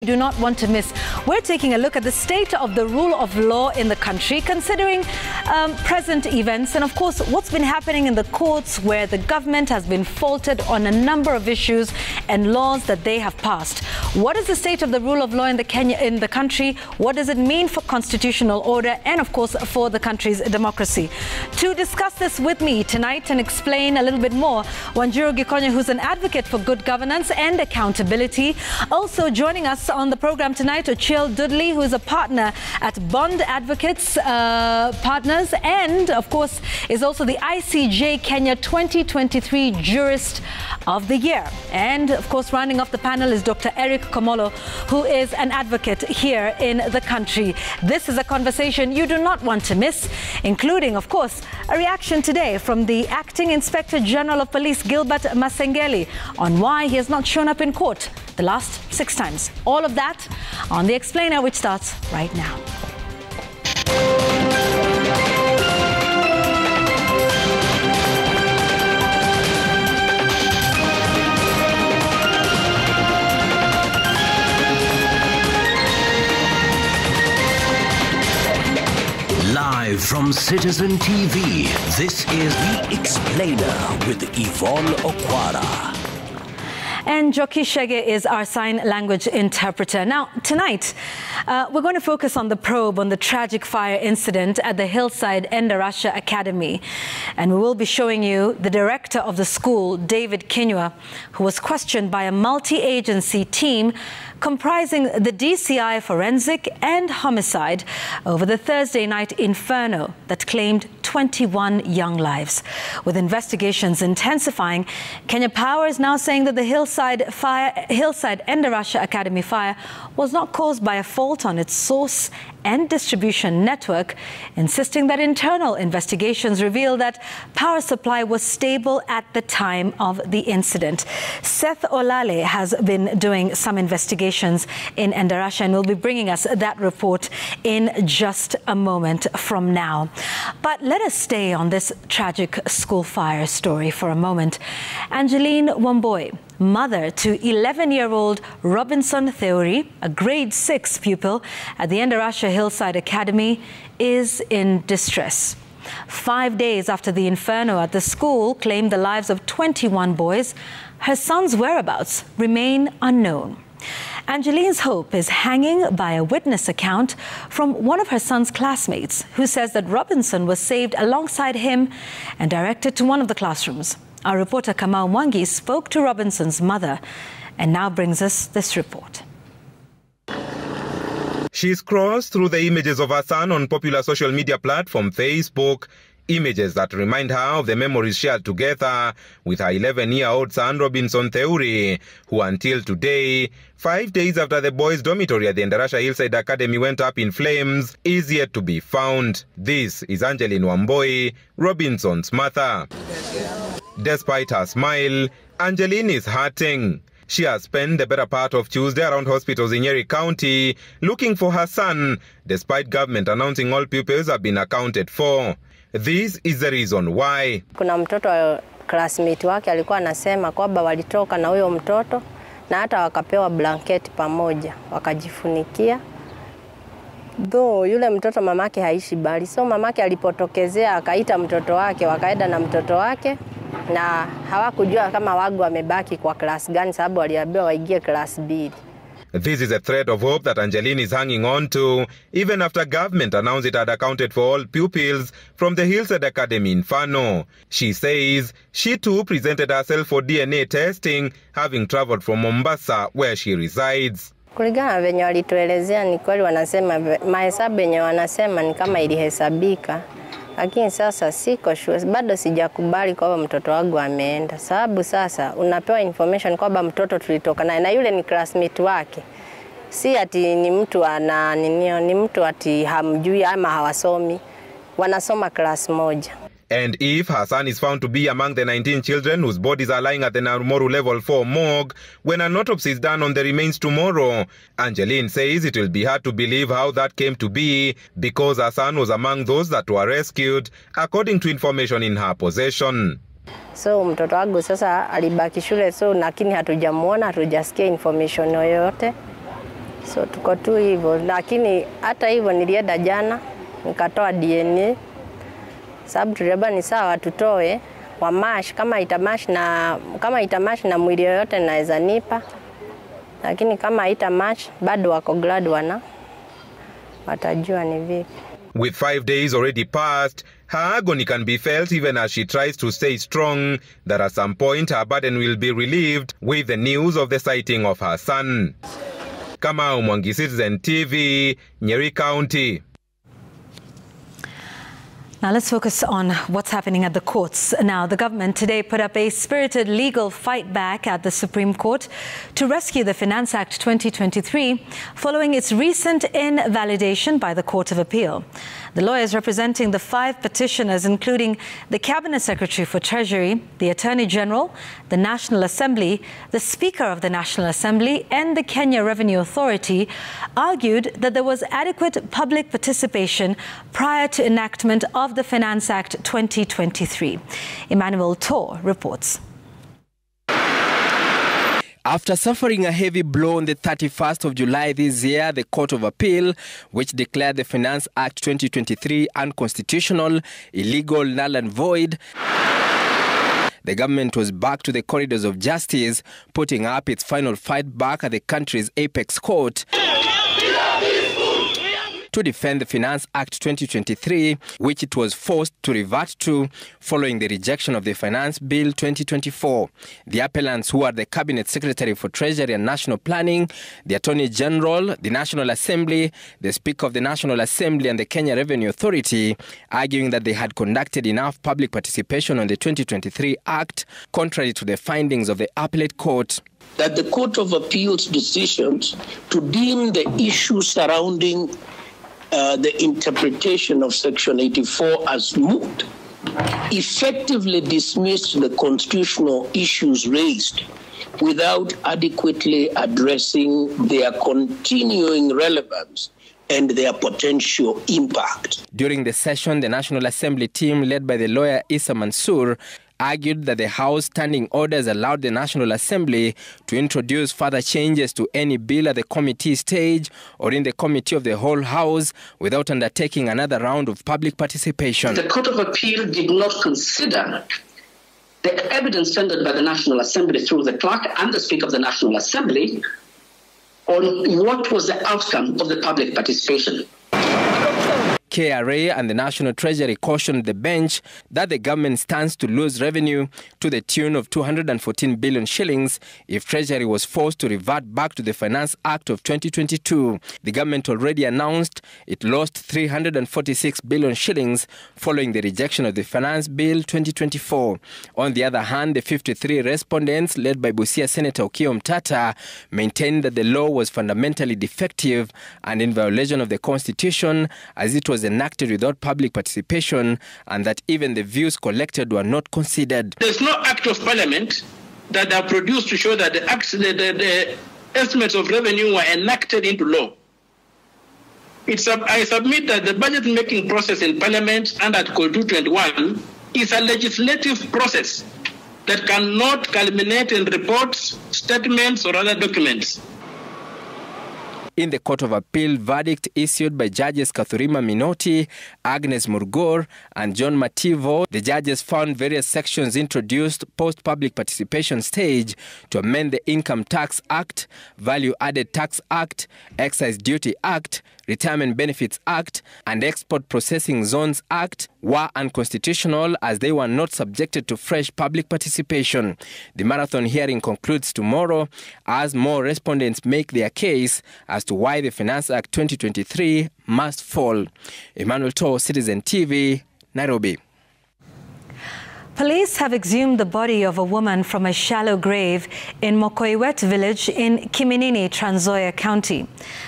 do not want to miss. We're taking a look at the state of the rule of law in the country, considering present events and, of course, what's been happening in the courts where the government has been faulted on a number of issues and laws that they have passed. What is the state of the rule of law in the country? What does it mean for constitutional order and, of course, for the country's democracy? To discuss this with me tonight and explain a little bit more, Wanjiru Gikonyo, who's an advocate for good governance and accountability. Also joining us on the program tonight, Ochil Dudley, who is a partner at Bond Advocates Partners and, of course, is also the ICJ Kenya 2023 Jurist of the Year. And, of course, rounding off the panel is Dr. Eric Komolo, who is an advocate here in the country. This is a conversation you do not want to miss, including, of course, a reaction today from the Acting Inspector General of Police, Gilbert Masengeli, on why he has not shown up in court the last 6 times. All of that on The Explainer, which starts right now. Live from Citizen TV, this is The Explainer with Yvonne Okwara. And Joki Shege is our sign language interpreter. Now, tonight, we're going to focus on the probe on the tragic fire incident at the Hillside Endarasha Academy. And we will be showing you the director of the school, David Kinyua, who was questioned by a multi-agency team comprising the DCI Forensic and Homicide over the Thursday night inferno that claimed 21 young lives. With investigations intensifying, Kenya Power is now saying that the Hillside Endarasha Academy fire was not caused by a fault on its source and distribution network, insisting that internal investigations reveal that power supply was stable at the time of the incident. Seth Olale has been doing some investigations in Endarasha and will be bringing us that report in just a moment from now. But let us stay on this tragic school fire story for a moment. Angeline Wamboi, mother to 11-year-old Robinson Theory, a grade 6 pupil at the Endarasha Hillside Academy, is in distress. 5 days after the inferno at the school claimed the lives of 21 boys, her son's whereabouts remain unknown. Angeline's hope is hanging by a witness account from one of her son's classmates, who says that Robinson was saved alongside him and directed to one of the classrooms. Our reporter Kamau Mwangi spoke to Robinson's mother and now brings us this report. She scrolls through the images of her son on popular social media platform Facebook, images that remind her of the memories shared together with her 11-year-old son Robinson Theory, who until today, 5 days after the boys' dormitory at the Endarasha Hillside Academy went up in flames, is yet to be found. This is Angeline Wamboi, Robinson's mother. Despite her smile, Angeline is hurting. She has spent the better part of Tuesday around hospitals in Nyeri County looking for her son, despite government announcing all pupils have been accounted for. This is the reason why. Kuna mtoto classmate wake alikuwa anasema kwamba walitoka na huyo mtoto na hata wakapewa blanketi pamoja, wakajifunikia. Though yule mtoto mamake haishi bali, so mamake alipotokezea akaita mtoto wake, wakaenda na mtoto wake, na hawakujua kama wagu wamebaki kwa class gani sababu waliambiwa waingie class B. This is a thread of hope that Angeline is hanging on to, even after government announced it had accounted for all pupils from the Hillside Academy inferno. She says she too presented herself for DNA testing, having traveled from Mombasa, where she resides. Kulingana venye walituelezea ni kweli, wanasema mahesabu yenye wanasema ni kama ilihesabika. Lakini sasa siko sure, bado sijakubali kwamba mtoto wangu ameenda. Sababu sasa unapewa information kwamba mtoto tulitoka naye na yule ni classmate wake. Si ati ni mtu ana ni mtu ati hamjui ama hawasomi. Wanasoma class moja. And if her son is found to be among the 19 children whose bodies are lying at the Narumoru Level 4 morgue, when an autopsy is done on the remains tomorrow, Angeline says it will be hard to believe how that came to be because her son was among those that were rescued, according to information in her possession. So mtoto wangu sasa alibaki shule, so lakini hatujamuona, hatujasikia information yoyote. So tuko tu hivyo, lakini hata hivyo nilienda jana nikatoa DNA, sababu tuliaba ni sawa tutoe kwa mash kama itamash na mwili yoyote naweza nipa, lakini kama itamash bado wako glad watajua ni vipi. With 5 days already passed, her agony can be felt even as she tries to stay strong that at some point her burden will be relieved with the news of the sighting of her son. Kamau Mwangi, Citizen TV, Nyeri County. Now let's focus on what's happening at the courts. Now, the government today put up a spirited legal fight back at the Supreme Court to rescue the Finance Act 2023 following its recent invalidation by the Court of Appeal. The lawyers representing the 5 petitioners, including the Cabinet Secretary for Treasury, the Attorney General, the National Assembly, the Speaker of the National Assembly, and the Kenya Revenue Authority, argued that there was adequate public participation prior to enactment of the Finance Act 2023. Emmanuel Tor reports. After suffering a heavy blow on the 31st of July this year, the Court of Appeal, which declared the Finance Act 2023 unconstitutional, illegal, null and void, the government was back to the corridors of justice, putting up its final fight back at the country's apex court to defend the Finance Act 2023, which it was forced to revert to following the rejection of the Finance Bill 2024. The appellants, who are the Cabinet Secretary for Treasury and National Planning, the Attorney General, the National Assembly, the Speaker of the National Assembly and the Kenya Revenue Authority, arguing that they had conducted enough public participation on the 2023 Act, contrary to the findings of the Appellate Court. That the Court of Appeal's decisions to deem the issue surrounding the interpretation of Section 84 as moot effectively dismissed the constitutional issues raised without adequately addressing their continuing relevance and their potential impact. During the session, the National Assembly team, led by the lawyer Issa Mansour, argued that the House standing orders allowed the National Assembly to introduce further changes to any bill at the committee stage or in the committee of the whole House without undertaking another round of public participation. The Court of Appeal did not consider the evidence tendered by the National Assembly through the clerk and the Speaker of the National Assembly on what was the outcome of the public participation. KRA and the National Treasury cautioned the bench that the government stands to lose revenue to the tune of 214 billion shillings if Treasury was forced to revert back to the Finance Act of 2022. The government already announced it lost 346 billion shillings following the rejection of the Finance Bill 2024. On the other hand, the 53 respondents, led by Busia Senator Okiya Omtata, maintained that the law was fundamentally defective and in violation of the Constitution, as it was enacted without public participation, and that even the views collected were not considered. There's no act of parliament that are produced to show that the estimates of revenue were enacted into law. I submit that the budget-making process in Parliament under Article 221 is a legislative process that cannot culminate in reports, statements, or other documents. In the Court of Appeal verdict issued by Judges Kathurima Minoti, Agnes Murgor, and John Mativo, the judges found various sections introduced post-public participation stage to amend the Income Tax Act, Value Added Tax Act, Excise Duty Act, Retirement Benefits Act, and Export Processing Zones Act were unconstitutional as they were not subjected to fresh public participation. The marathon hearing concludes tomorrow as more respondents make their case as to why the Finance Act 2023 must fall. Emmanuel Tor, Citizen TV, Nairobi. Police have exhumed the body of a woman from a shallow grave in Mokoiwet village in Kiminini, Trans Nzoia County.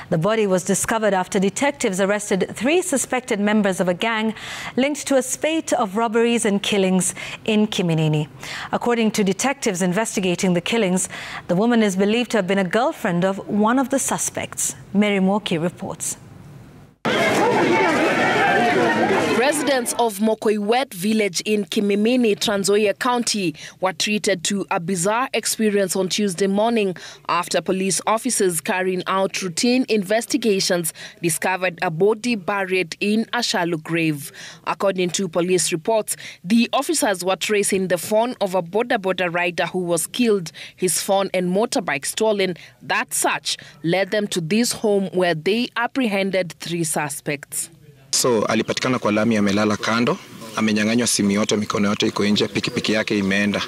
The body was discovered after detectives arrested 3 suspected members of a gang linked to a spate of robberies and killings in Kiminini. According to detectives investigating the killings, the woman is believed to have been a girlfriend of one of the suspects. Mary Moki reports. Residents of Mokoiwet village in Kimimini, Trans Nzoia County were treated to a bizarre experience on Tuesday morning after police officers carrying out routine investigations discovered a body buried in a shallow grave. According to police reports, the officers were tracing the phone of a boda rider who was killed, his phone and motorbike stolen. That search led them to this home where they apprehended 3 suspects. So alipatikana kwa lami amelala kando, amenyang'anywa simu yote, mikono yote iko nje, pikipiki yake imeenda.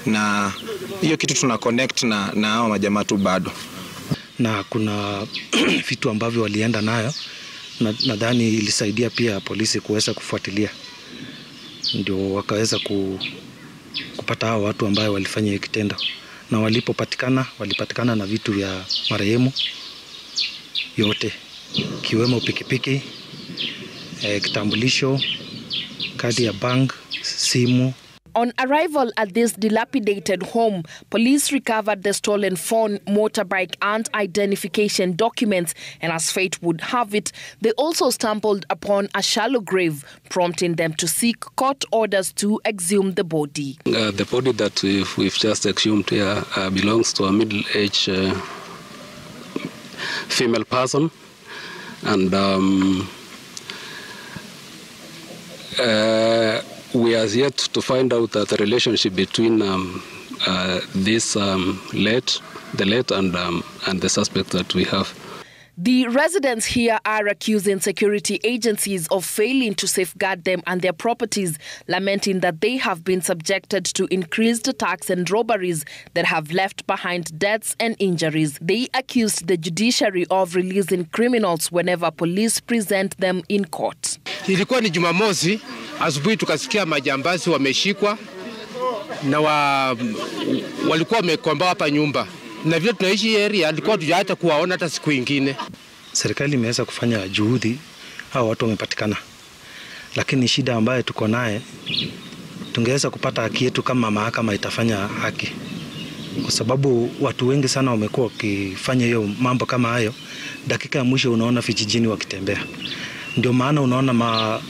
Na hiyo kitu tuna connect na hao majamaa tu bado. Na kuna vitu ambavyo walienda nayo, nadhani ilisaidia pia polisi kuweza kufuatilia. Ndio wakaweza kupata hao watu ambao walifanya kitendo. Na walipatikana na vitu vya marehemu yote, kiwemo pikipiki, kitambulisho, kadi ya bank, simu. On arrival at this dilapidated home, police recovered the stolen phone, motorbike and identification documents, and as fate would have it, they also stumbled upon a shallow grave, prompting them to seek court orders to exhume the body. The body that we've just exhumed here belongs to a middle-aged female person, and we are yet to find out the relationship between this the late and the suspect that we have. The residents here are accusing security agencies of failing to safeguard them and their properties, lamenting that they have been subjected to increased attacks and robberies that have left behind deaths and injuries. They accused the judiciary of releasing criminals whenever police present them in court. Ilikuwa ni Jumamosi, asubuhi tukasikia majambazi wameshikwa na walikuwa wamekomba hapa nyumba. Na vile tunaishi area alikuwa tujaacha kuwaona hata siku nyingine. Serikali imeweza kufanya juhudi, hao watu wamepatikana. Lakini shida ambayo tuko naye, tungeweza kupata haki yetu kama mahakama itafanya haki. Kwa sababu watu wengi sana wamekuwa wakifanya hiyo mambo kama hayo, dakika ya mwisho unaona vijijini wakitembea. Ndio maana unaona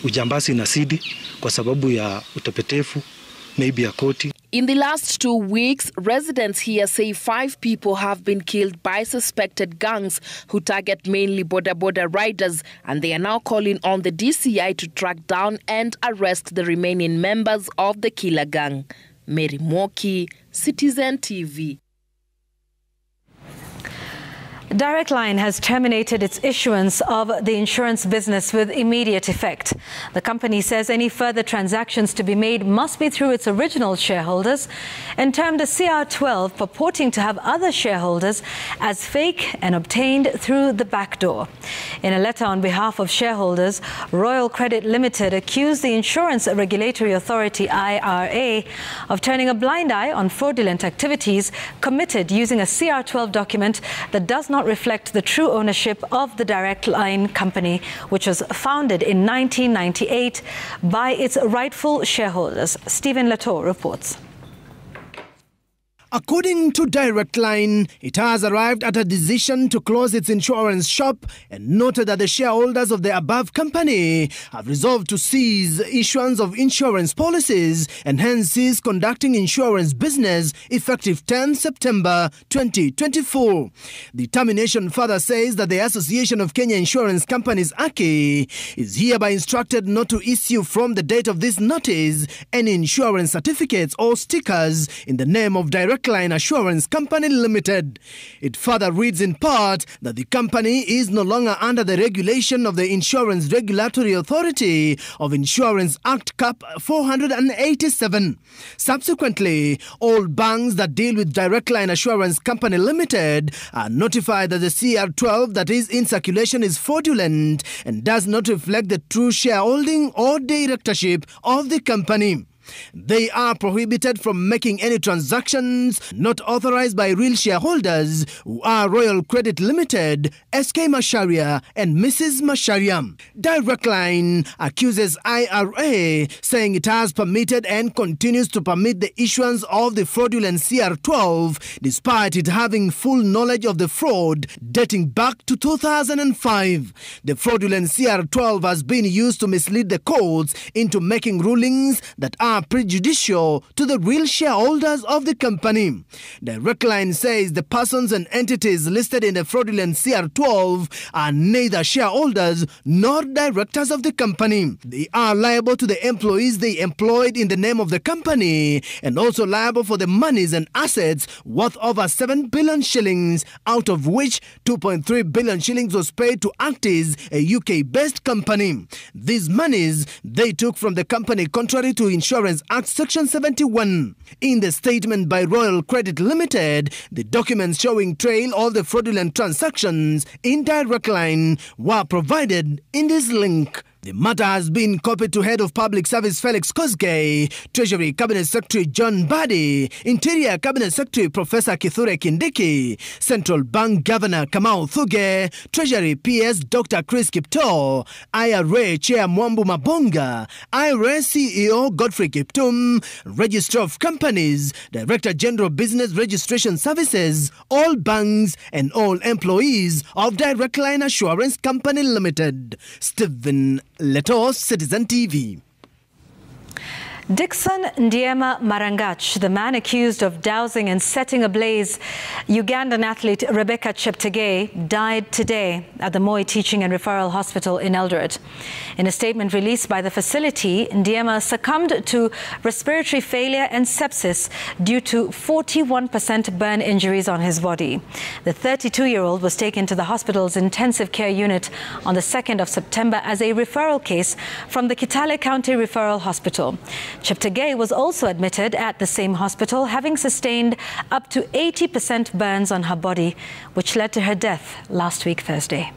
ujambazi inasidi kwa sababu ya utepetefu, maybe ya koti. In the last 2 weeks, residents here say 5 people have been killed by suspected gangs who target mainly boda riders, and they are now calling on the DCI to track down and arrest the remaining members of the killer gang. Mary Moki, Citizen TV. Direct Line has terminated its issuance of the insurance business with immediate effect. The company says any further transactions to be made must be through its original shareholders, and termed a CR12 purporting to have other shareholders as fake and obtained through the back door. In a letter on behalf of shareholders, Royal Credit Limited accused the Insurance Regulatory Authority IRA of turning a blind eye on fraudulent activities committed using a CR12 document that does not reflect the true ownership of the Direct Line company, which was founded in 1998 by its rightful shareholders. Stephen Latour reports. According to Direct Line, it has arrived at a decision to close its insurance shop and noted that the shareholders of the above company have resolved to cease issuance of insurance policies and hence cease conducting insurance business effective 10 September 2024. The termination further says that the Association of Kenya Insurance Companies, AKI, is hereby instructed not to issue from the date of this notice any insurance certificates or stickers in the name of Direct Line Assurance Company Limited. It further reads in part that the company is no longer under the regulation of the Insurance Regulatory Authority of Insurance Act Cap 487. Subsequently, all banks that deal with Direct Line Assurance Company Limited are notified that the CR12 that is in circulation is fraudulent and does not reflect the true shareholding or directorship of the company. They are prohibited from making any transactions not authorized by real shareholders who are Royal Credit Limited, SK Macharia and Mrs. Macharia. Direct Line accuses IRA, saying it has permitted and continues to permit the issuance of the fraudulent CR12 despite it having full knowledge of the fraud dating back to 2005. The fraudulent CR12 has been used to mislead the courts into making rulings that are prejudicial to the real shareholders of the company. Direct Line says the persons and entities listed in the fraudulent CR12 are neither shareholders nor directors of the company. They are liable to the employees they employed in the name of the company and also liable for the monies and assets worth over 7 billion shillings, out of which 2.3 billion shillings was paid to Actis, a UK-based company. These monies they took from the company contrary to Insurance Act Section 71. In the statement by Royal Credit Limited, the documents showing trail of the fraudulent transactions in Direct Line were provided in this link. The matter has been copied to Head of Public Service Felix Kosgei, Treasury Cabinet Secretary John Badi, Interior Cabinet Secretary Professor Kithure Kindiki, Central Bank Governor Kamau Thuge, Treasury PS Dr. Chris Kipto, IRA Chair Mwambu Mabonga, IRA CEO Godfrey Kiptum, Registrar of Companies, Director General Business Registration Services, all banks and all employees of Direct Line Assurance Company Limited. Stephen Leto, Citizen TV. Dixon Ndiema Marangach, the man accused of dousing and setting ablaze Ugandan athlete Rebecca Cheptegei, died today at the Moi Teaching and Referral Hospital in Eldoret. In a statement released by the facility, Ndiema succumbed to respiratory failure and sepsis due to 41% burn injuries on his body. The 32-year-old was taken to the hospital's intensive care unit on the 2nd of September as a referral case from the Kitale County Referral Hospital. Cheptegei was also admitted at the same hospital, having sustained up to 80% burns on her body, which led to her death last week Thursday.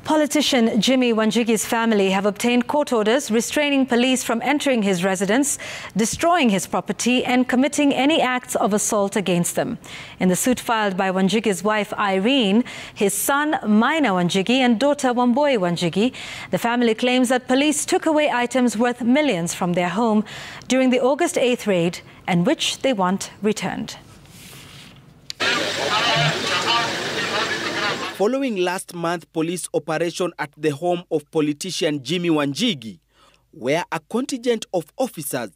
Politician Jimmy Wanjigi's family have obtained court orders restraining police from entering his residence, destroying his property and committing any acts of assault against them. In the suit filed by Wanjigi's wife Irene, his son Maina Wanjigi and daughter Wamboi Wanjigi, the family claims that police took away items worth millions from their home during the August 8th raid and which they want returned. Following last month's police operation at the home of politician Jimmy Wanjigi, where a contingent of officers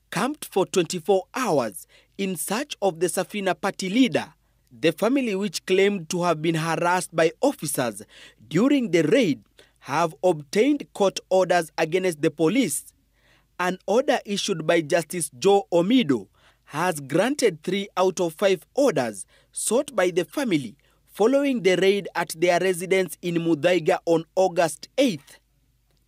camped for 24 hours in search of the Safina party leader, the family, which claimed to have been harassed by officers during the raid, have obtained court orders against the police. An order issued by Justice Joe Omido has granted 3 out of 5 orders sought by the family following the raid at their residence in Muthaiga on August 8th.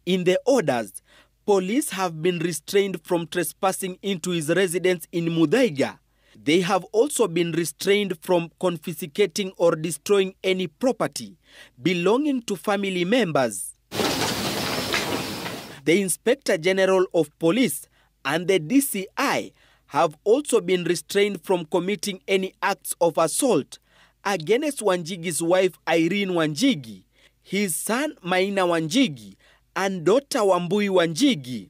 In the orders, police have been restrained from trespassing into his residence in Muthaiga. They have also been restrained from confiscating or destroying any property belonging to family members. The Inspector General of Police and the DCI have also been restrained from committing any acts of assault against Wanjigi's wife Irene Wanjigi, his son Maina Wanjigi, and daughter Wambui Wanjigi.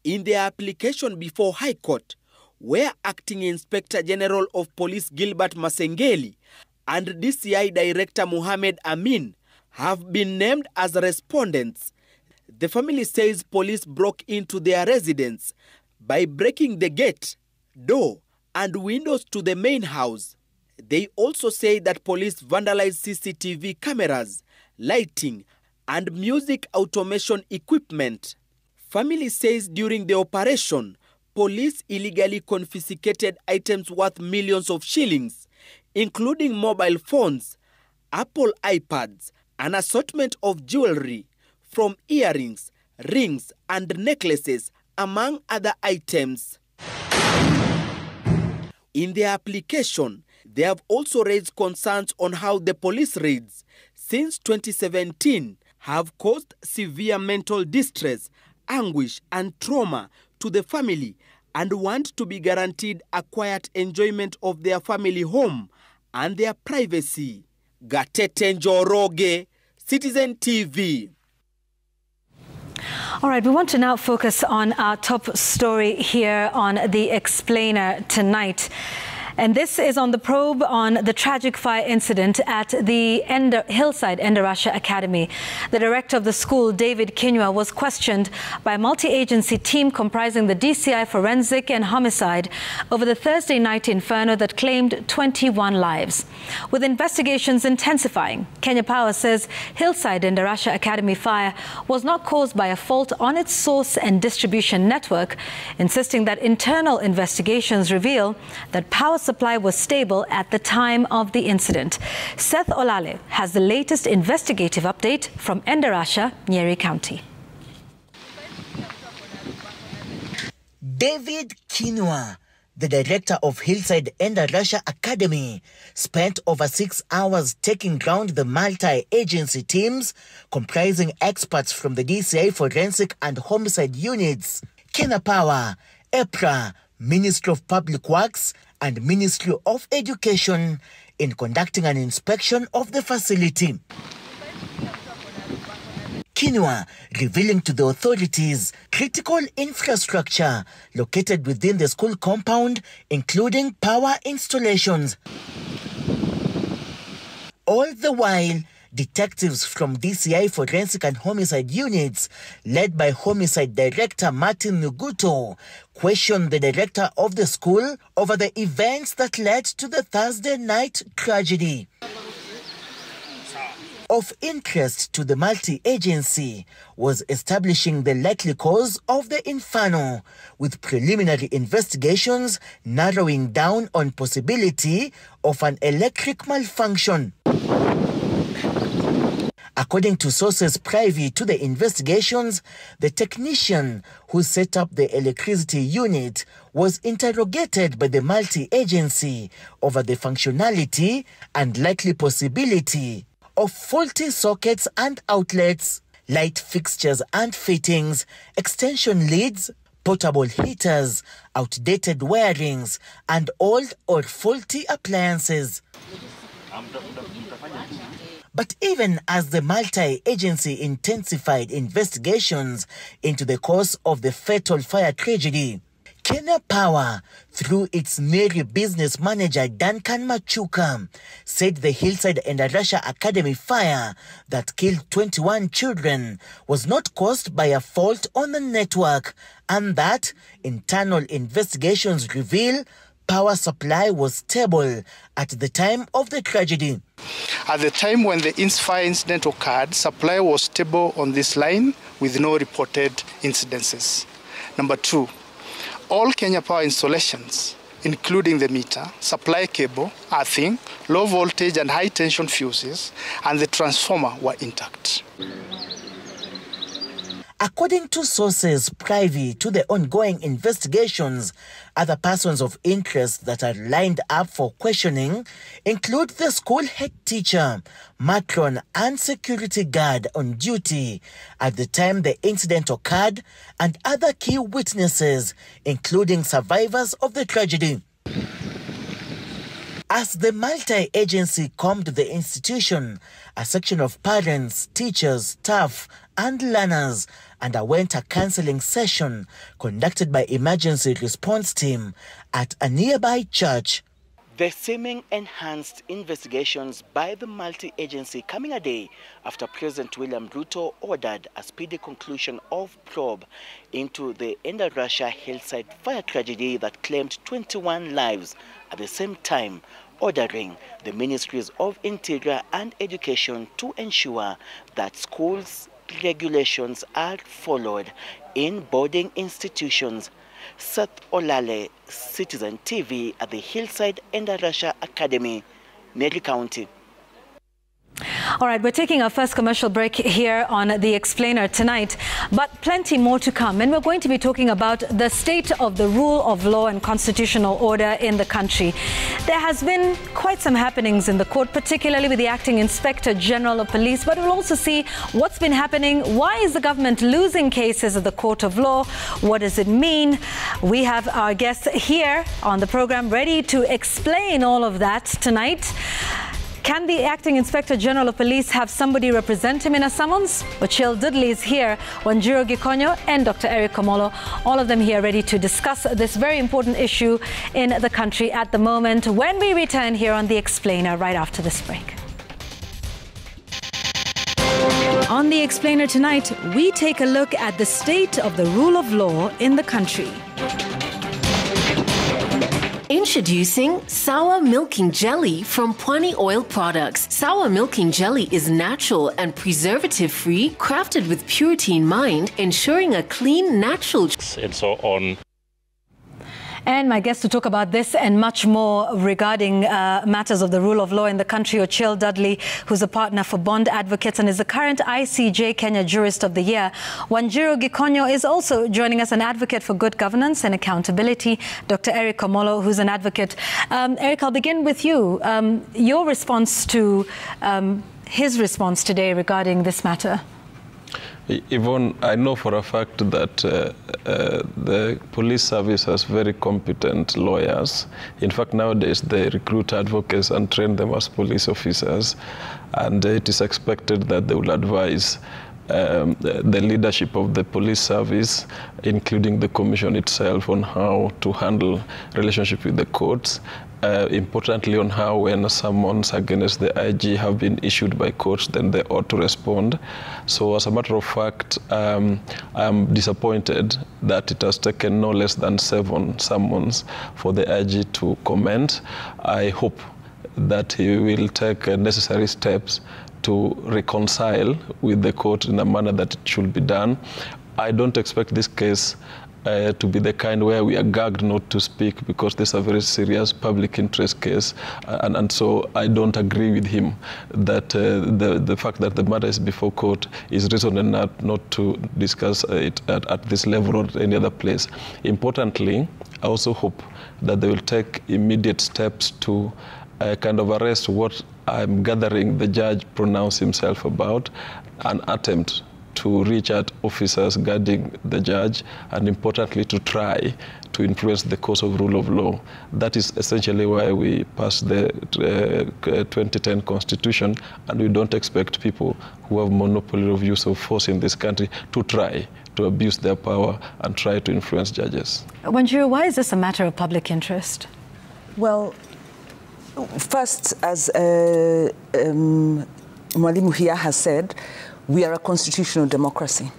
In their application before High Court, where Acting Inspector General of Police Gilbert Masengeli and DCI Director Muhammad Amin have been named as respondents, the family says police broke into their residence by breaking the gate, door, and windows to the main house. They also say that police vandalized CCTV cameras, lighting, and music automation equipment. Family says during the operation, police illegally confiscated items worth millions of shillings, including mobile phones, Apple iPads, an assortment of jewelry, from earrings, rings, and necklaces, among other items. In their application, They have also raised concerns on how the police raids since 2017 have caused severe mental distress, anguish and trauma to the family, and want to be guaranteed a quiet enjoyment of their family home and their privacy. Gatete Njoroge, Citizen TV. All right, we want to now focus on our top story here on The Explainer tonight. And this is on the probe on the tragic fire incident at the Hillside Endarasha Academy. The director of the school, David Kinyua, was questioned by a multi-agency team comprising the DCI Forensic and Homicide over the Thursday night inferno that claimed 21 lives. With investigations intensifying, Kenya Power says Hillside Endarasha Academy fire was not caused by a fault on its source and distribution network, insisting that internal investigations reveal that power supply was stable at the time of the incident. Seth Olale has the latest investigative update from Endarasha, Nyeri County. David Kinyua, the director of Hillside Endarasha Academy, spent over 6 hours taking round the multi-agency teams comprising experts from the DCI Forensic and Homicide units, Kenya Power, EPRA, Ministry of Public Works and Ministry of Education in conducting an inspection of the facility. Kinyua revealing to the authorities critical infrastructure located within the school compound, including power installations. All the while, detectives from DCI Forensic and Homicide units, led by Homicide Director Martin Nuguto, questioned the director of the school over the events that led to the Thursday night tragedy. Of interest to the multi-agency was establishing the likely cause of the inferno, with preliminary investigations narrowing down on possibility of an electric malfunction. According to sources privy to the investigations, the technician who set up the electricity unit was interrogated by the multi-agency over the functionality and likely possibility of faulty sockets and outlets, light fixtures and fittings, extension leads, portable heaters, outdated wirings, and old or faulty appliances. But even as the multi-agency intensified investigations into the cause of the fatal fire tragedy, Kenya Power, through its Nyeri business manager Duncan Machuka, said the Hillside Endarasha Academy fire that killed 21 children was not caused by a fault on the network, and that internal investigations reveal power supply was stable at the time of the tragedy. At the time when the fire incident occurred, supply was stable on this line with no reported incidences. Number two, all Kenya Power installations, including the meter, supply cable, earthing, low voltage and high tension fuses, and the transformer were intact. According to sources privy to the ongoing investigations, other persons of interest that are lined up for questioning include the school head teacher, matron, and security guard on duty at the time the incident occurred, and other key witnesses, including survivors of the tragedy. As the multi-agency combed the institution, a section of parents, teachers, staff, and learners underwent a counseling session conducted by emergency response team at a nearby church. The seeming enhanced investigations by the multi-agency coming a day after President William Ruto ordered a speedy conclusion of probe into the Endarasha Hillside fire tragedy that claimed 21 lives, at the same time ordering the Ministries of Interior and Education to ensure that schools' regulations are followed in boarding institutions. Seth Olale, Citizen TV at the Hillside Endarasha Academy, Nyeri County. All right, we're taking our first commercial break here on The Explainer tonight, but plenty more to come. And we're going to be talking about the state of the rule of law and constitutional order in the country. There has been quite some happenings in the court, particularly with the Acting Inspector General of Police, but we'll also see what's been happening. Why is the government losing cases at the court of law? What does it mean? We have our guests here on the program ready to explain all of that tonight. Can the Acting Inspector General of Police have somebody represent him in a summons? Ochil Dudley is here, Wanjiro Gikonyo and Dr. Eric Komolo, all of them here ready to discuss this very important issue in the country at the moment when we return here on The Explainer right after this break. On The Explainer tonight, we take a look at the state of the rule of law in the country. Introducing Sour Milking Jelly from Pwani Oil Products. Sour Milking Jelly is natural and preservative-free, crafted with purity in mind, ensuring a clean, natural... And so on. And my guest to talk about this and much more regarding matters of the rule of law in the country, Ochil Dudley, who's a partner for Bond Advocates and is the current ICJ Kenya Jurist of the Year. Wanjiro Gikonyo is also joining us, an advocate for good governance and accountability. Dr. Eric Komolo, who's an advocate. Eric, I'll begin with you. Your response to his response today regarding this matter. Yvonne, I know for a fact that the police service has very competent lawyers. In fact, nowadays they recruit advocates and train them as police officers, and it is expected that they will advise the leadership of the police service, including the commission itself, on how to handle relationship with the courts. Importantly, on how when summons against the IG have been issued by courts, then they ought to respond. So as a matter of fact, I'm disappointed that it has taken no less than 7 summons for the IG to comment. I hope that he will take necessary steps to reconcile with the court in a manner that it should be done. I don't expect this case to be the kind where we are gagged not to speak, because this is a very serious public interest case, and so I don't agree with him that the fact that the matter is before court is reason enough not to discuss it at this level or any other place. Importantly, I also hope that they will take immediate steps to kind of arrest what I'm gathering the judge pronounced himself about, an attempt to reach out officers guarding the judge, and importantly to try to influence the course of rule of law. That is essentially why we passed the 2010 Constitution, and we don't expect people who have monopoly of use of force in this country to try to abuse their power and try to influence judges. Wanjiro, why is this a matter of public interest? Well, first, as Mwalimu here has said, we are a constitutional democracy.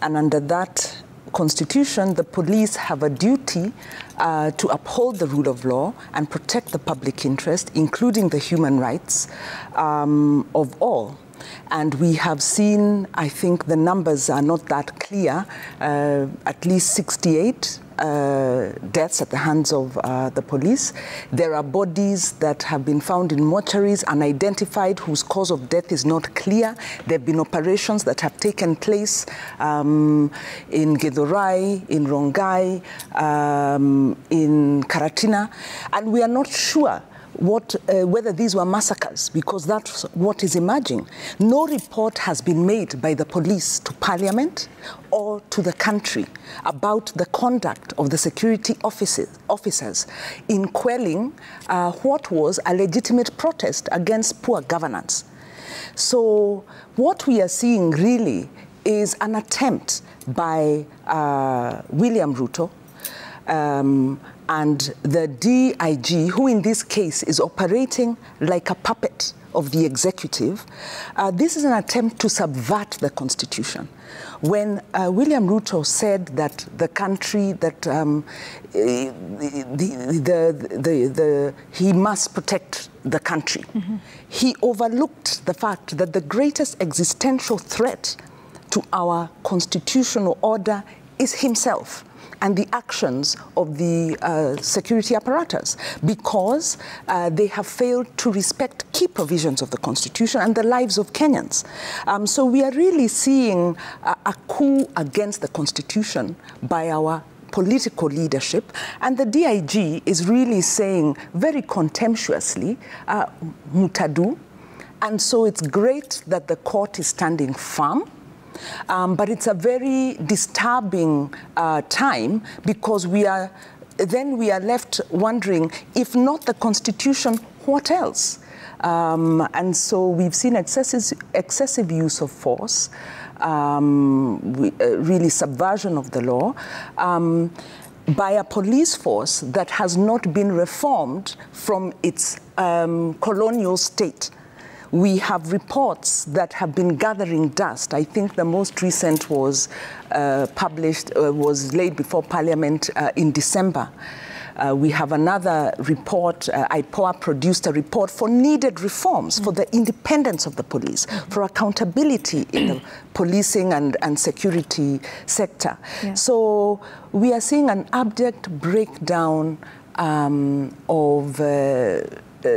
And under that constitution, the police have a duty to uphold the rule of law and protect the public interest, including the human rights of all. And we have seen, I think the numbers are not that clear, at least 68 deaths at the hands of the police. There are bodies that have been found in mortuaries, unidentified, whose cause of death is not clear. There have been operations that have taken place in Githurai, in Rongai, in Karatina, and we are not sure whether these were massacres, because that's what is emerging. No report has been made by the police to Parliament or to the country about the conduct of the security officers in quelling what was a legitimate protest against poor governance. So what we are seeing really is an attempt by William Ruto and the DIG, who in this case is operating like a puppet of the executive. This is an attempt to subvert the constitution. When William Ruto said that the country, that he must protect the country, he overlooked the fact that the greatest existential threat to our constitutional order is himself. and the actions of the security apparatus, because they have failed to respect key provisions of the Constitution and the lives of Kenyans. So we are really seeing a coup against the Constitution by our political leadership, and the DIG is really saying very contemptuously, mutadu, and so it's great that the court is standing firm. But it's a very disturbing time, because we are left wondering, if not the Constitution, what else? And so we've seen excessive use of force, really subversion of the law, by a police force that has not been reformed from its colonial state. We have reports that have been gathering dust. I think the most recent was was laid before Parliament in December. We have another report. IPOA produced a report for needed reforms for the independence of the police, for accountability in the policing and security sector. Yeah. So we are seeing an abject breakdown of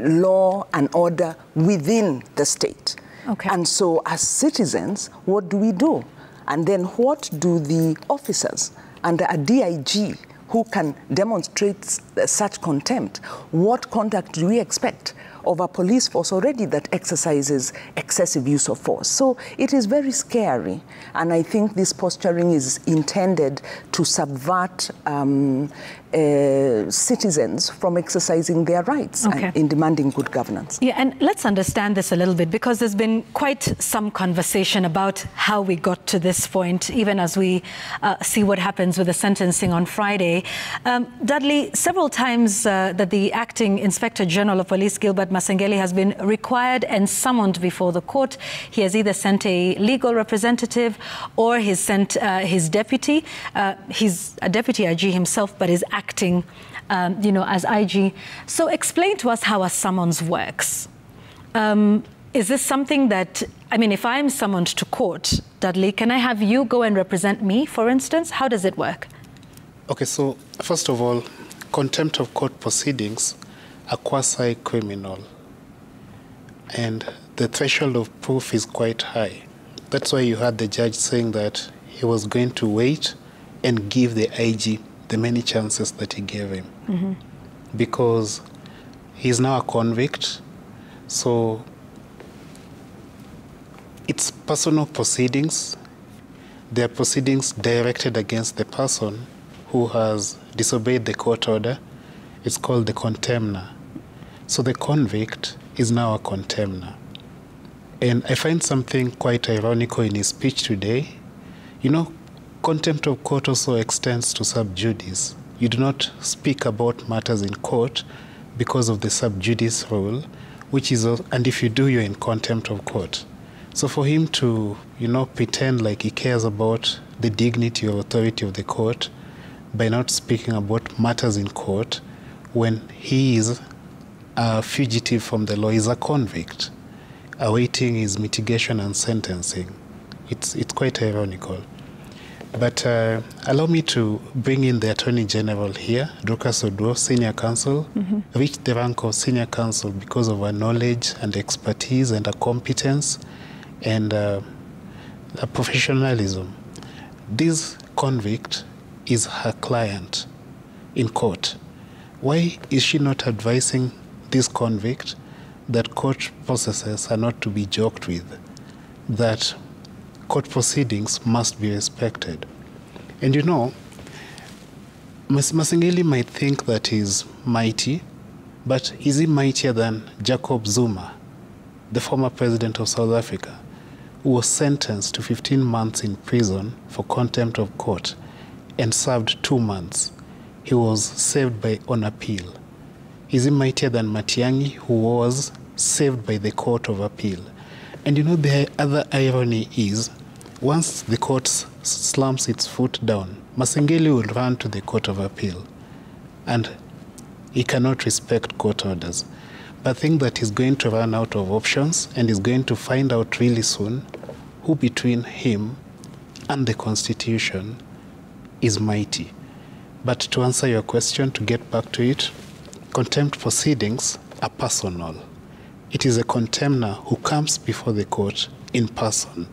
law and order within the state. Okay. And so as citizens, what do we do? And then what do the officers under a DIG who can demonstrate such contempt, what conduct do we expect of a police force already that exercises excessive use of force? So it is very scary, and I think this posturing is intended to subvert citizens from exercising their rights in demanding good governance. Yeah, and let's understand this a little bit, because there's been quite some conversation about how we got to this point, even as we see what happens with the sentencing on Friday. Dudley, several times that the Acting Inspector General of Police, Gilbert Masengeli, has been required and summoned before the court. He has either sent a legal representative or he's sent his deputy. He's a deputy IG himself, but is acting, as IG. So explain to us how a summons works. Is this something that, I mean, if I'm summoned to court, Dudley, can I have you go and represent me, for instance? How does it work? Okay, so first of all, contempt of court proceedings are quasi-criminal, and the threshold of proof is quite high. That's why you heard the judge saying that he was going to wait and give the IG the many chances that he gave him, because he's now a convict. So it's personal proceedings. They are proceedings directed against the person who has disobeyed the court order. It's called the contemner. So the convict is now a contemner. And I find something quite ironical in his speech today. You know, contempt of court also extends to sub judice. You do not speak about matters in court because of the sub judice rule, which is, and if you do, you're in contempt of court. So for him to, pretend like he cares about the dignity or authority of the court by not speaking about matters in court when he is a fugitive from the law, is a convict, awaiting his mitigation and sentencing. It's quite ironical. But allow me to bring in the Attorney General here, Dorcas Oduor, Senior Counsel, reached the rank of Senior Counsel because of her knowledge and expertise and her competence and her professionalism. This convict is her client in court. Why is she not advising this convict that court processes are not to be joked with, that court proceedings must be respected? And Masengeli might think that he's mighty, but is he mightier than Jacob Zuma, the former president of South Africa, who was sentenced to 15 months in prison for contempt of court and served 2 months? He was saved on appeal. Is he mightier than Matiang'i, who was saved by the Court of Appeal? And the other irony is, once the court slams its foot down, Masengeli will run to the Court of Appeal, and he cannot respect court orders. But I think that he's going to run out of options, and he's going to find out really soon who between him and the Constitution is mighty. But to answer your question, to get back to it, contempt proceedings are personal. It is a contemptor who comes before the court in person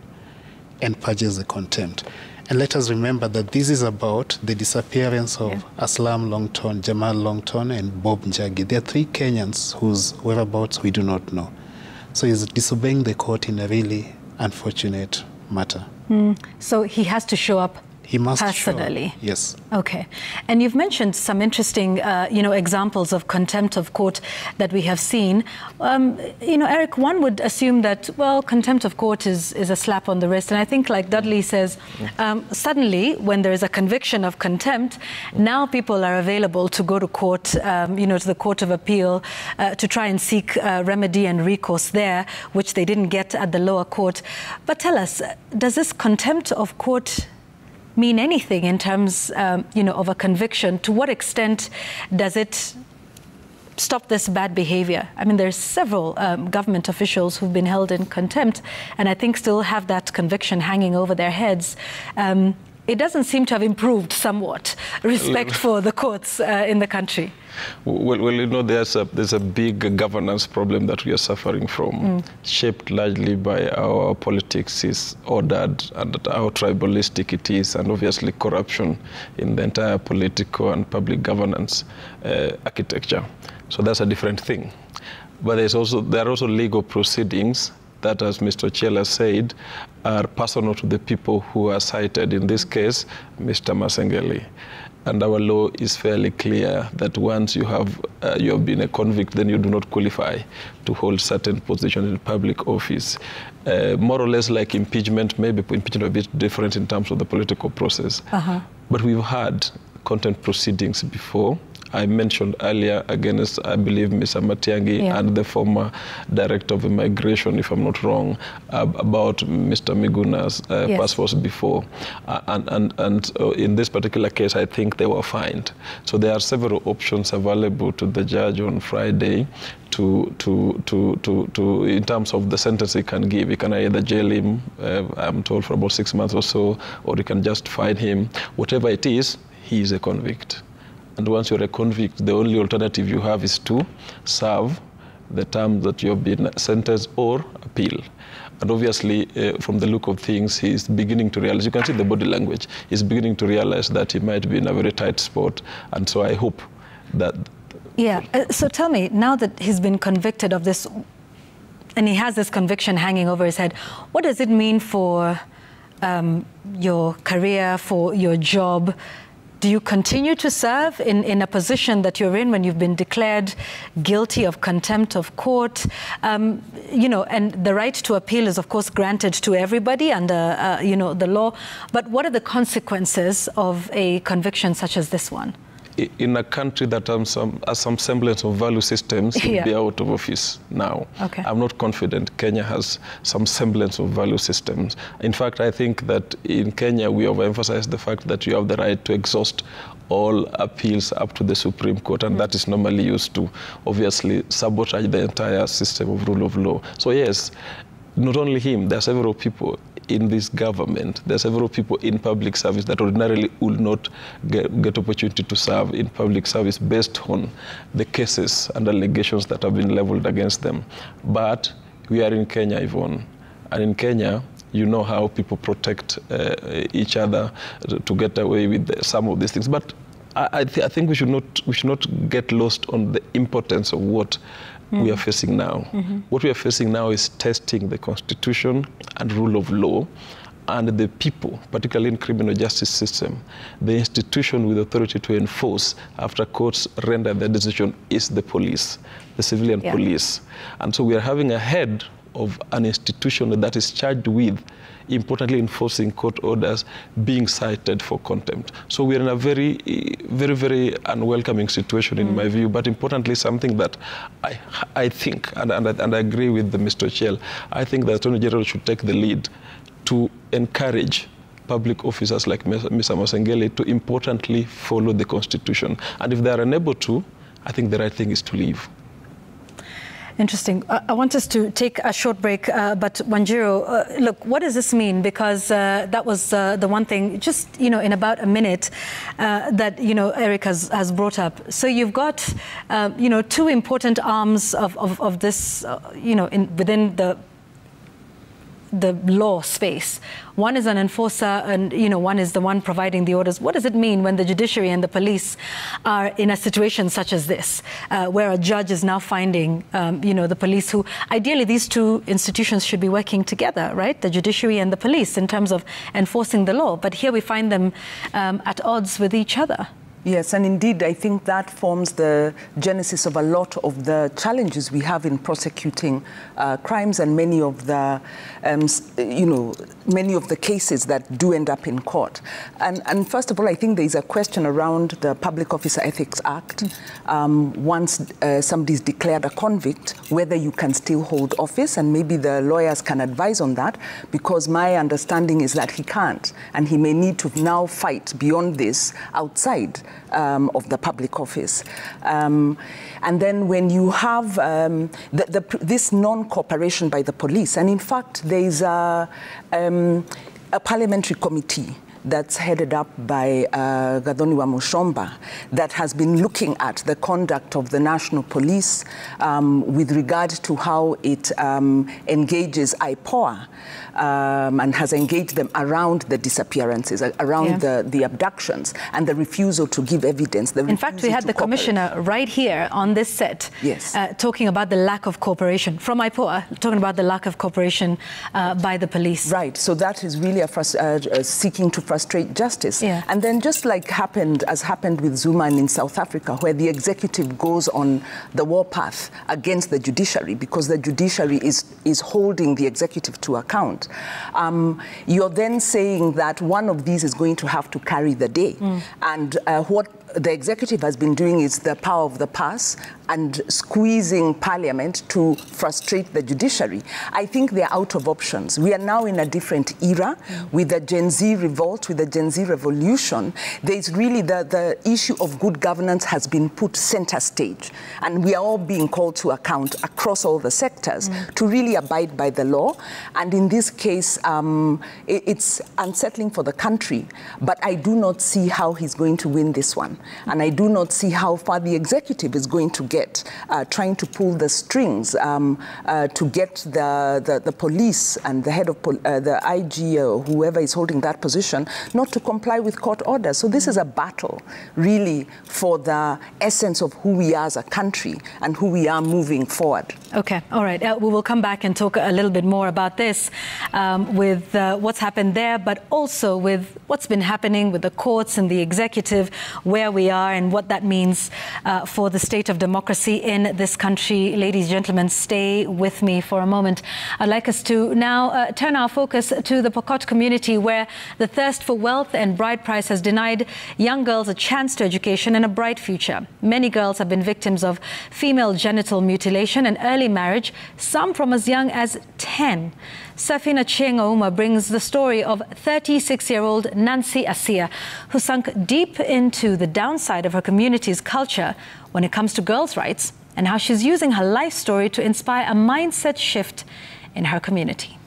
and purges the contempt. And let us remember that this is about the disappearance of Aslam Longton, Jamal Longton, and Bob Njagi. There are 3 Kenyans whose whereabouts we do not know. So he's disobeying the court in a really unfortunate matter. So he has to show up He must personally. Show. Yes. Okay. And you've mentioned some interesting, examples of contempt of court that we have seen. Eric, one would assume that, well, contempt of court is a slap on the wrist. And I think, like Dudley says, suddenly, when there is a conviction of contempt, now people are available to go to court, to the Court of Appeal, to try and seek remedy and recourse there, which they didn't get at the lower court. But tell us, does this contempt of court mean anything in terms, of a conviction? To what extent does it stop this bad behavior? I mean, there's several government officials who've been held in contempt and I think still have that conviction hanging over their heads. It doesn't seem to have improved somewhat respect for the courts in the country. Well, there's a big governance problem that we are suffering from, shaped largely by our politics is ordered and how tribalistic it is, and obviously corruption in the entire political and public governance architecture. So that's a different thing. But there are also legal proceedings that, as Mr. Chela said, are personal to the people who are cited. In this case, Mr. Masengeli. And our law is fairly clear that once you have been a convict, then you do not qualify to hold certain positions in public office. More or less like impeachment, maybe impeachment a bit different in terms of the political process. But we've had contempt proceedings before. I mentioned earlier against, I believe, Mr. Matiang'i and the former director of immigration, if I'm not wrong, about Mr. Miguna's passports before. And in this particular case, I think they were fined. So there are several options available to the judge on Friday in terms of the sentence he can give. He can either jail him, I'm told, for about 6 months or so, or he can just fine him. Whatever it is, he is a convict. And once you're a convict, the only alternative you have is to serve the term that you've been sentenced or appeal. And obviously, from the look of things, he's beginning to realize, you can see the body language, he's beginning to realize that he might be in a very tight spot. And so I hope that... Yeah, so tell me, now that he's been convicted of this, and he has this conviction hanging over his head, what does it mean for your career, for your job? Do you continue to serve in a position that you're in when you've been declared guilty of contempt of court? And the right to appeal is, of course, granted to everybody under, the law. But what are the consequences of a conviction such as this one? In a country that has some semblance of value systems, he'll be out of office now. Okay. I'm not confident Kenya has some semblance of value systems. In fact, I think that in Kenya, we have emphasized the fact that you have the right to exhaust all appeals up to the Supreme Court, and that is normally used to, obviously, sabotage the entire system of rule of law. So yes, not only him, there are several people in this government, there are several people in public service that ordinarily would not get opportunity to serve in public service based on the cases and allegations that have been leveled against them. But we are in Kenya, Yvonne, and in Kenya, you know how people protect each other to get away with some of these things. But I think we should not get lost on the importance of what we are facing now. What we are facing now is testing the Constitution and rule of law, and the people, particularly in criminal justice system, the institution with authority to enforce after courts render their decision is the police, the civilian police. And so we are having a head of an institution that is charged with, importantly, enforcing court orders, being cited for contempt. So we are in a very, very, very unwelcoming situation, in my view, but importantly, something that I think, and I agree with Mr. Chel, I think the Attorney General should take the lead to encourage public officers like Mr. Masengeli to importantly follow the Constitution. And if they are unable to, I think the right thing is to leave. Interesting. I want us to take a short break, but Wanjiru, look, what does this mean? Because that was the one thing, just, in about a minute that, Eric has brought up. So you've got, two important arms of this, within the law space. One is an enforcer and, one is the one providing the orders. What does it mean when the judiciary and the police are in a situation such as this, where a judge is now finding, the police who, ideally these two institutions should be working together, right? The judiciary and the police in terms of enforcing the law. But here we find them at odds with each other. Yes, and indeed, I think that forms the genesis of a lot of the challenges we have in prosecuting crimes and many of the, many of the cases that do end up in court. And first of all, I think there is a question around the Public Officer Ethics Act. Once somebody's declared a convict, whether you can still hold office, and maybe the lawyers can advise on that, because my understanding is that he can't, and he may need to now fight beyond this outside of the public office. And then when you have this non-cooperation by the police, and in fact there is a parliamentary committee that's headed up by Gathoni Mushomba that has been looking at the conduct of the National Police with regard to how it engages IPOA and has engaged them around the disappearances, around the abductions, and the refusal to give evidence. In fact, we had the commissioner right here on this set talking about the lack of cooperation from IPOA, talking about the lack of cooperation by the police. Right, so that is really seeking to frustrate justice. And then just like has happened with Zuma and in South Africa, where the executive goes on the warpath against the judiciary because the judiciary is holding the executive to account. You're then saying that one of these is going to have to carry the day. And what the executive has been doing is the power of the purse and squeezing parliament to frustrate the judiciary. I think they're out of options. We are now in a different era with the Gen Z revolt, with the Gen Z revolution. There's really the issue of good governance has been put center stage. And we are all being called to account across all the sectors to really abide by the law. And in this case, it's unsettling for the country. But I do not see how he's going to win this one. And I do not see how far the executive is going to get trying to pull the strings to get the police and the head of the IG or whoever is holding that position not to comply with court orders. So this is a battle really for the essence of who we are as a country and who we are moving forward. Okay, all right. We will come back and talk a little bit more about this with what's happened there, but also with what's been happening with the courts and the executive, where we are and what that means for the state of democracy in this country. Ladies and gentlemen, stay with me for a moment. I'd like us to now turn our focus to the Pokot community, where the thirst for wealth and bride price has denied young girls a chance to education and a bright future. Many girls have been victims of female genital mutilation and early marriage, some from as young as 10. Safina Chienga brings the story of 36-year-old Nancy Asia, who sunk deep into the downside of her community's culture when it comes to girls' rights, and how she's using her life story to inspire a mindset shift in her community.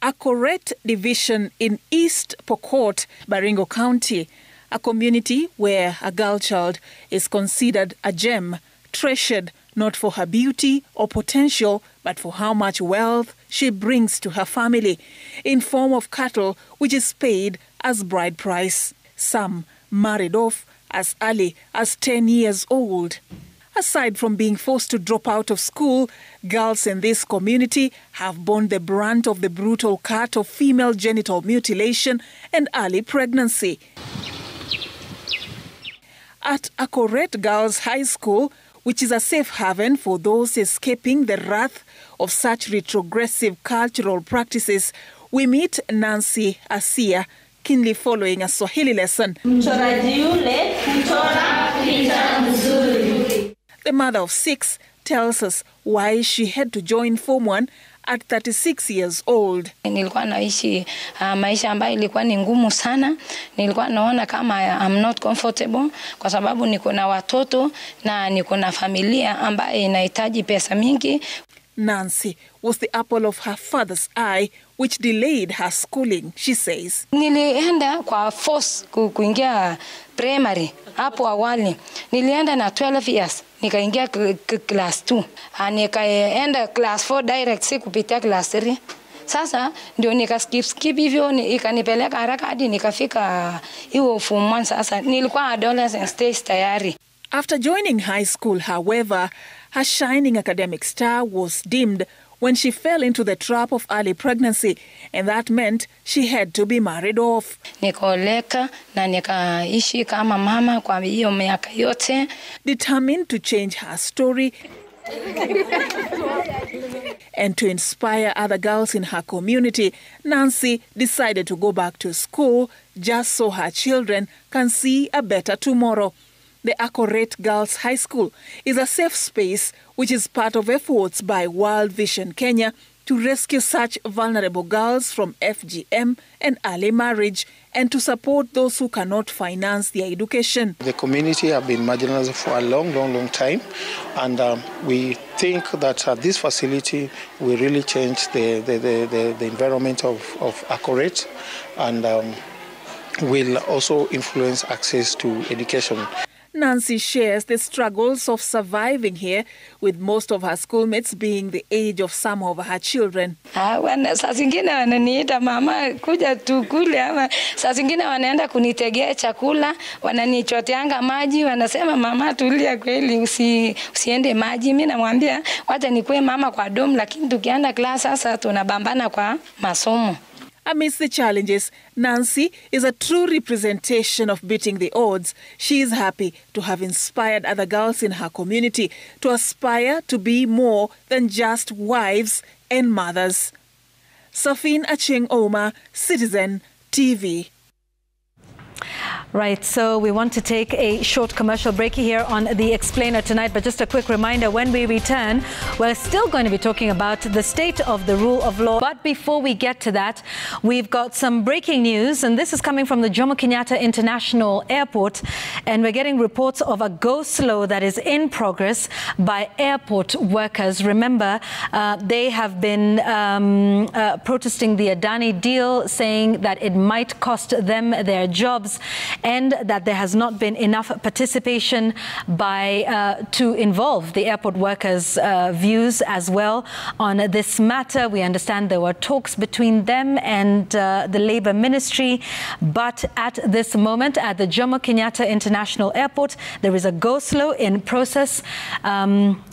Akoret division in East Pokot, Baringo County, a community where a girl child is considered a gem, treasured not for her beauty or potential, but for how much wealth she brings to her family in form of cattle, which is paid as bride price. Some married off as early as 10 years old. Aside from being forced to drop out of school, girls in this community have borne the brunt of the brutal cut of female genital mutilation and early pregnancy. At Akoret Girls High School, which is a safe haven for those escaping the wrath of such retrogressive cultural practices, we meet Nancy Asia, keenly following a Swahili lesson. The mother of 6 tells us why she had to join Form 1 at 36 years old. Nilikuwa naishi maisha ambayo ilikuwa ni ngumu sana. Nilikuwa naona kama I'm not comfortable kwa sababu niko na watoto na niko na familia ambayo inahitaji pesa mingi. Nancy was the apple of her father's eye, which delayed her schooling, she says. Nilienda kwa force kuingia primary hapo awali. Nilienda na 12 years. Nikaingia class 2. Nikaenda class 4 direct, si kupitia class 3. Sasa ndio nikaskip hivyo, ikanipeleka haraka hadi nikafika hiyo form 1. Sasa nilikuwa adolescent stage tayari. After joining high school, however, her shining academic star was dimmed when she fell into the trap of early pregnancy, and that meant she had to be married off. Nikaoleka na nikaishi kama mama kwa hiyo miaka yote. Determined to change her story and to inspire other girls in her community, Nancy decided to go back to school just so her children can see a better tomorrow. The Accurate Girls High School is a safe space which is part of efforts by World Vision Kenya to rescue such vulnerable girls from FGM and early marriage and to support those who cannot finance their education. The community have been marginalized for a long time, and we think that this facility will really change the environment of Accurate and will also influence access to education. Nancy shares the struggles of surviving here, with most of her schoolmates being the age of some of her children. Saa zingine wananiita mama kuja tukule, ama saa zingine wanaenda kunitegea chakula, wananichoteanga maji, wanasema mama tulia kweli usiende maji. Mimi namwambia wacha nikuwe mama kwa dom, lakini tukienda class sasa tunabambana kwa masomo. Amidst the challenges, Nancy is a true representation of beating the odds. She is happy to have inspired other girls in her community to aspire to be more than just wives and mothers. Safin Acheng Oma, Citizen TV. Right, so we want to take a short commercial break here on The Explainer tonight, but just a quick reminder, when we return, we're still going to be talking about the state of the rule of law. But before we get to that, we've got some breaking news, and this is coming from the Jomo Kenyatta International Airport, and we're getting reports of a go-slow that is in progress by airport workers. Remember, they have been protesting the Adani deal, saying that it might cost them their jobs, and that there has not been enough participation by to involve the airport workers' views as well on this matter. We understand there were talks between them and the Labour Ministry, but at this moment at the Jomo Kenyatta International Airport, there is a go-slow in process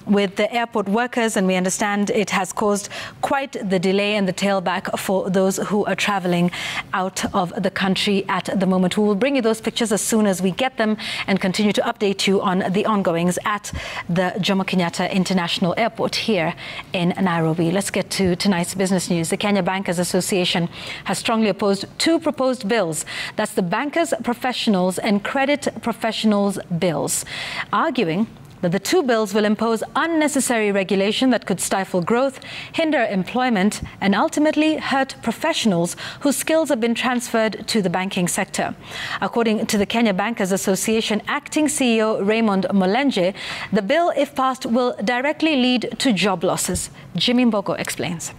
with the airport workers, and we understand it has caused quite the delay and the tailback for those who are travelling out of the country at the moment. We will bring you those pictures as soon as we get them and continue to update you on the ongoings at the Jomo Kenyatta International Airport here in Nairobi. Let's get to tonight's business news. The Kenya Bankers Association has strongly opposed two proposed bills. That's the Bankers Professionals and Credit Professionals bills, arguing that the two bills will impose unnecessary regulation that could stifle growth, hinder employment, and ultimately hurt professionals whose skills have been transferred to the banking sector. According to the Kenya Bankers Association acting CEO Raymond Molenje, the bill, if passed, will directly lead to job losses. Jimmy Mbogo explains.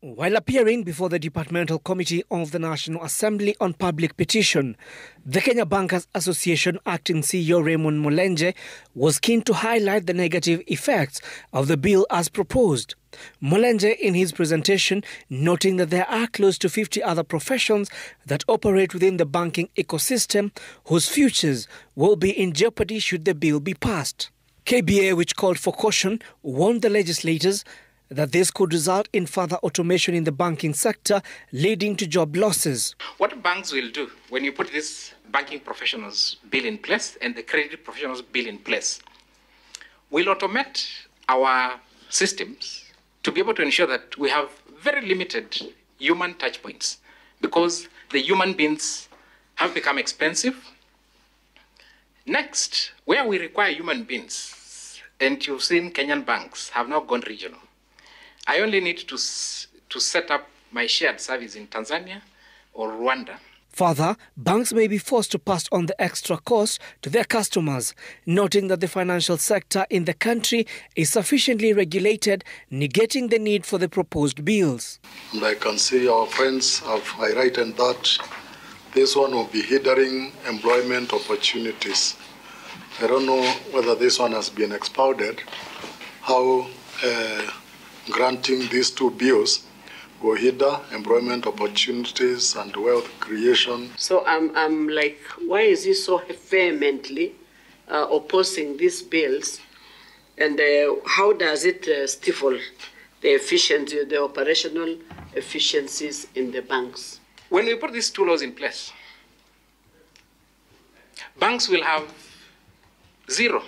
While appearing before the Departmental Committee of the National Assembly on public petition, the Kenya Bankers Association acting CEO Raymond Molenje was keen to highlight the negative effects of the bill as proposed. Molenje, in his presentation, noting that there are close to 50 other professions that operate within the banking ecosystem whose futures will be in jeopardy should the bill be passed. KBA, which called for caution, warned the legislators that this could result in further automation in the banking sector, leading to job losses. What banks will do when you put this banking professionals bill in place and the credit professionals bill in place, will automate our systems to be able to ensure that we have very limited human touch points, because the human beings have become expensive. Next, where we require human beings, and you've seen Kenyan banks have now gone regional. I only need to set up my shared service in Tanzania or Rwanda. Further, banks may be forced to pass on the extra cost to their customers, noting that the financial sector in the country is sufficiently regulated, negating the need for the proposed bills. And I can see our friends have highlighted that this one will be hindering employment opportunities. I don't know whether this one has been expounded, how granting these two bills will hinder employment opportunities and wealth creation. So I'm like, why is he so vehemently opposing these bills? And how does it stifle the efficiency, the operational efficiencies in the banks? When we put these two laws in place, banks will have zero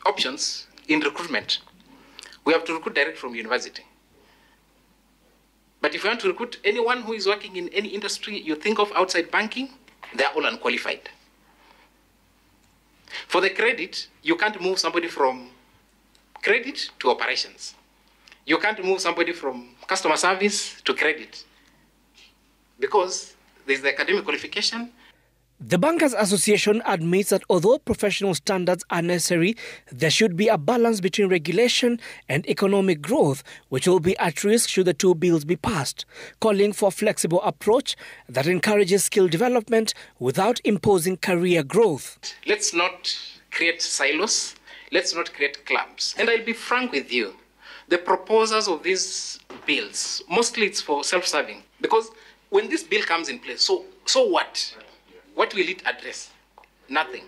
options in recruitment. We have to recruit direct from university. But if you want to recruit anyone who is working in any industry you think of outside banking, they are all unqualified. For the credit, you can't move somebody from credit to operations. You can't move somebody from customer service to credit because there's the academic qualification. The Bankers Association admits that although professional standards are necessary, there should be a balance between regulation and economic growth, which will be at risk should the two bills be passed, calling for a flexible approach that encourages skill development without imposing career growth. Let's not create silos. Let's not create clubs. And I'll be frank with you. The proposals of these bills, mostly it's for self-serving. Because when this bill comes in place, so what? What will it address? Nothing.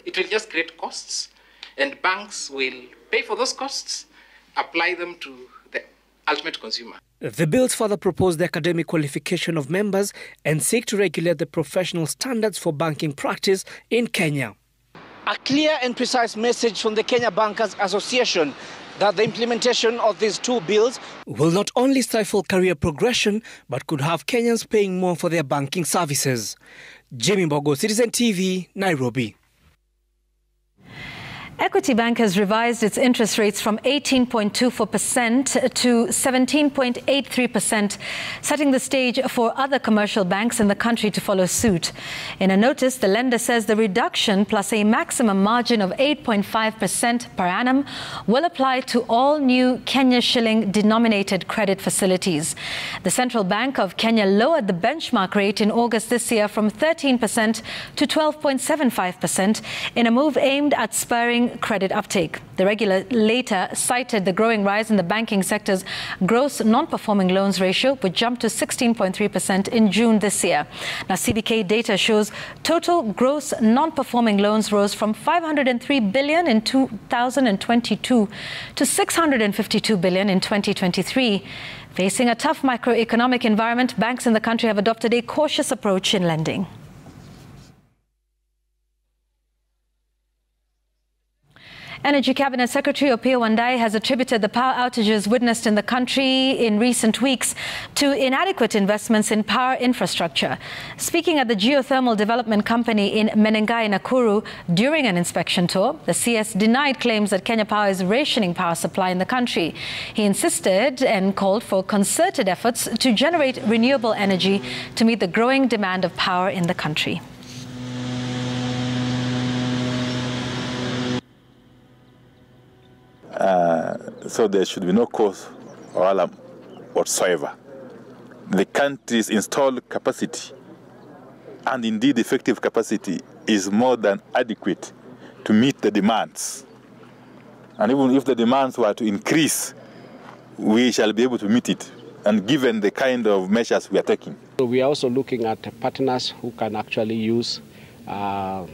It will just create costs, and banks will pay for those costs, apply them to the ultimate consumer. The bills further propose the academic qualification of members and seek to regulate the professional standards for banking practice in Kenya. A clear and precise message from the Kenya Bankers Association that the implementation of these two bills will not only stifle career progression, but could have Kenyans paying more for their banking services. Jimmy Mbogo, Citizen TV, Nairobi. Equity Bank has revised its interest rates from 18.24% to 17.83%, setting the stage for other commercial banks in the country to follow suit. In a notice, the lender says the reduction plus a maximum margin of 8.5% per annum will apply to all new Kenya shilling denominated credit facilities. The Central Bank of Kenya lowered the benchmark rate in August this year from 13% to 12.75% in a move aimed at spurring credit uptake. The regulator cited the growing rise in the banking sector's gross non-performing loans ratio, which jumped to 16.3% in June this year. Now, CBK data shows total gross non-performing loans rose from 503 billion in 2022 to 652 billion in 2023. Facing a tough macroeconomic environment, banks in the country have adopted a cautious approach in lending. Energy Cabinet Secretary Opiyo Wandayi has attributed the power outages witnessed in the country in recent weeks to inadequate investments in power infrastructure. Speaking at the Geothermal Development Company in Menengai, Nakuru, during an inspection tour, the CS denied claims that Kenya Power is rationing power supply in the country. He insisted and called for concerted efforts to generate renewable energy to meet the growing demand of power in the country. So there should be no cause or alarm whatsoever. The country's installed capacity, and indeed effective capacity, is more than adequate to meet the demands. And even if the demands were to increase, we shall be able to meet it, and given the kind of measures we are taking. So we are also looking at partners who can actually use the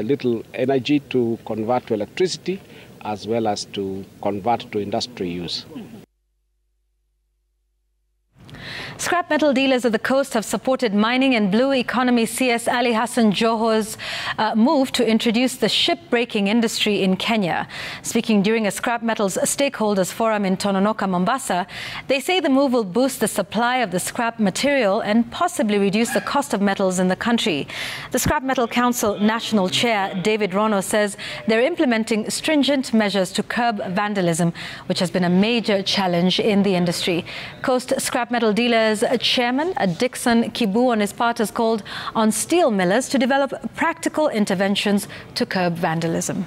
little energy to convert to electricity, as well as to convert to industry use. Scrap metal dealers of the coast have supported mining and blue economy CS Ali Hassan Joho's move to introduce the ship-breaking industry in Kenya. Speaking during a scrap metals stakeholders forum in Tononoka, Mombasa, they say the move will boost the supply of the scrap material and possibly reduce the cost of metals in the country. The Scrap Metal Council National Chair David Rono says they're implementing stringent measures to curb vandalism, which has been a major challenge in the industry. Coast Scrap Metal Dealers Chairman Dixon Kibu on his part has called on steel millers to develop practical interventions to curb vandalism.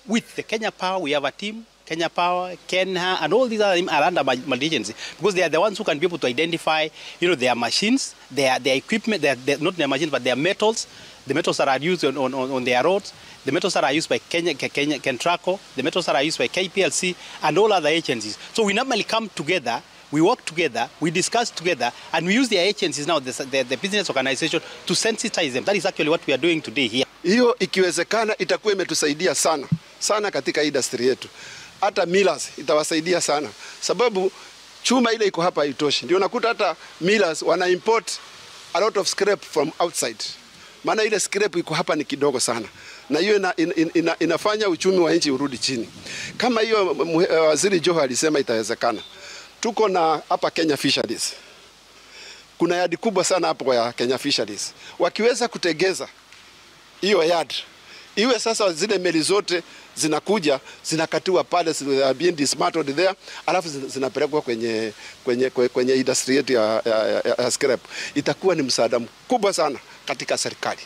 With the Kenya Power, we have a team. Kenya Power, Kenya, and all these are under multi-agency, because they are the ones who can be able to identify, their machines, their equipment, they're not their machines, but their metals, the metals that are used on their roads, the metals that are used by Kentraco, the metals that are used by KPLC, and all other agencies. So we normally come together, we work together, we discuss together, and we use their agencies now, the business organization, to sensitize them. That is actually what we are doing today here. Hiyo ikiwezekana itakuwa imetusaidia sana katika industry yetu. Hata millers itawasaidia sana, sababu chuma ile iko hapa haitoshi. Ndio unakuta hata millers wana import a lot of scrap from outside. Maana ile scrap iko hapa ni kidogo sana, na hiyo inafanya uchumi wa nchi urudi chini. Kama hiyo Waziri Joho alisema itawezekana. Tuko na hapa Kenya Fisheries. Kuna yadi kubwa sana hapo ya Kenya Fisheries. Wakiweza kutegeza hiyo yard, iwe sasa zile meli zote zinakuja zinakatiwa pale, being dismantled there, alafu zinapelekwa kwenye industry yetu ya scrap. Itakuwa ni msaada mkubwa sana katika serikali.